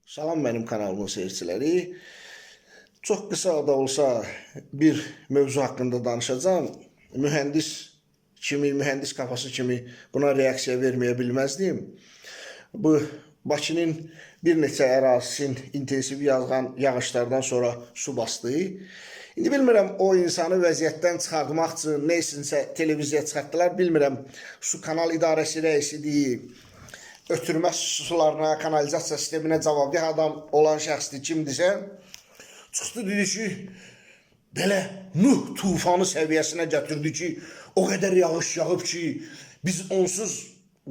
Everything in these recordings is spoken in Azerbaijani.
Salam benim kanalımın seyircileri. Çok kısa da olsa bir mövzu hakkında danışacağım. Mühendis kafası kimi buna reaksiya verməyə bilməzdim. Bu Bakının bir neçə ərazisinin intensiv yağan yağışlardan sonra su basdı. İndi bilmirəm o insanı vəziyyətdən çıxartmaq üçün nə içinsə televiziyaya çıxartdılar. Bilmirəm su kanal idarəsi rəisidir. Ötürmə sularına, kanalizasiya sisteminə cavabdeh adam olan şəxsdir, kimdirsə, çıxdı dedi ki, belə Nuh tufanı səviyyəsinə gətirdi ki, o qədər yağış yağıb ki, biz onsuz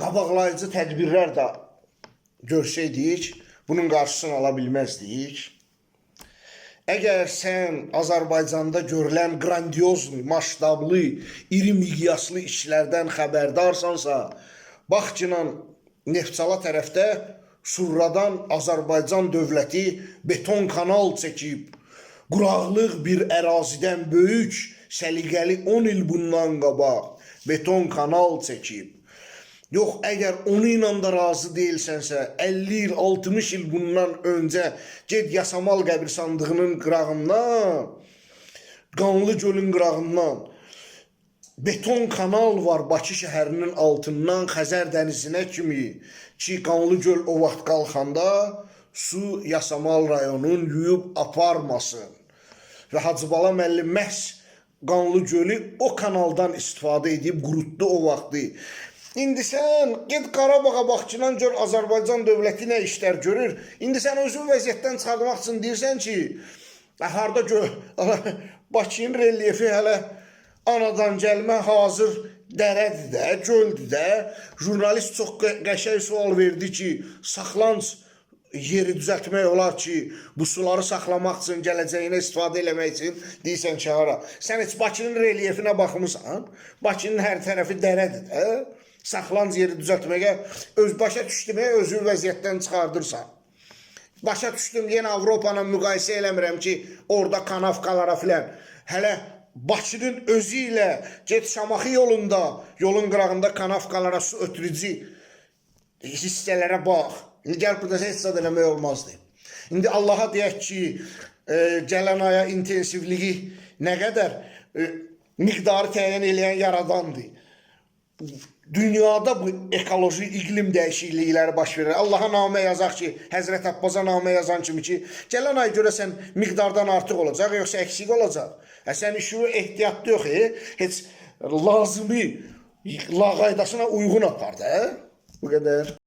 qabaqlayıcı tədbirlər də görsəydik, bunun qarşısını ala bilməzdik. Əgər sən Azərbaycanda görülən grandioz, maştablı, iri miqyaslı işlərdən xəbərdarsansa, bax ki, Neftçala tərəfdə Surradan Azərbaycan dövləti beton kanal çəkib, quraqlıq bir ərazidən böyük, səliqəli 10 il bundan qabaq beton kanal çəkib. Yox, əgər onu ilə də razı deyilsənsə, 50 il, 60 il bundan öncə ged Yasamal qəbirstandığının qırağından, Qanlı gölün qırağından beton kanal var Bakı şəhərinin altından Xəzər dənizinə kimi ki, Qanlı göl o vaxt qalxanda su Yasamal rayonun yuyub aparmasın. Və Hacıbala müəllim məhz Qanlı gölü o kanaldan istifadə edib qurutdu o vaxtı. İndi sən ged Qarabağa Bakıdan gör Azərbaycan dövləti nə işlər görür. İndi sən özün vəziyyətdən çıxartmaq üçün deyirsən ki, harda Bakının relyefi hələ anadan gəlmə hazır dərədir də, göldür də. Jurnalist çox qəşəng sual verdi ki, saxlanc yeri düzəltmək olar ki, bu suları saxlamaq üçün, gələcəyinə istifadə eləmək üçün deyirsən ki, hara. Sən heç Bakının relyefinə baxmısan, Bakının hər tərəfi dərədir də. Saxlanc yeri düzəltməyə, başa düşdüməyə özün vəziyyətdən çıxardırsan. Başa düşdüm, yenə Avropanla müqayisə eləmirəm ki, orada kanavkalara filan. Hələ Bakının özü ilə get Şamaxı yolunda, yolun qırağında kanavkalara su ötürücü hissələrə bax. İndi gəl burada heç zad eləmək olmazdı. İndi Allaha deyək ki, gələn aya intensivliyi nə qədər miqdarı təyin eləyən yaradandır. Dünyada bu ekoloji iqlim dəyişiklikləri baş verir. Allaha namə yazaq ki, Həzrət Abbaza namə yazan kimi ki, gələn ay görəsən miqdardan artıq olacaq, yoxsa əksik olacaq. Sən işi ehtiyatlı yox, heç lazımi lağaydasına uyğun apar da. Bu qədər.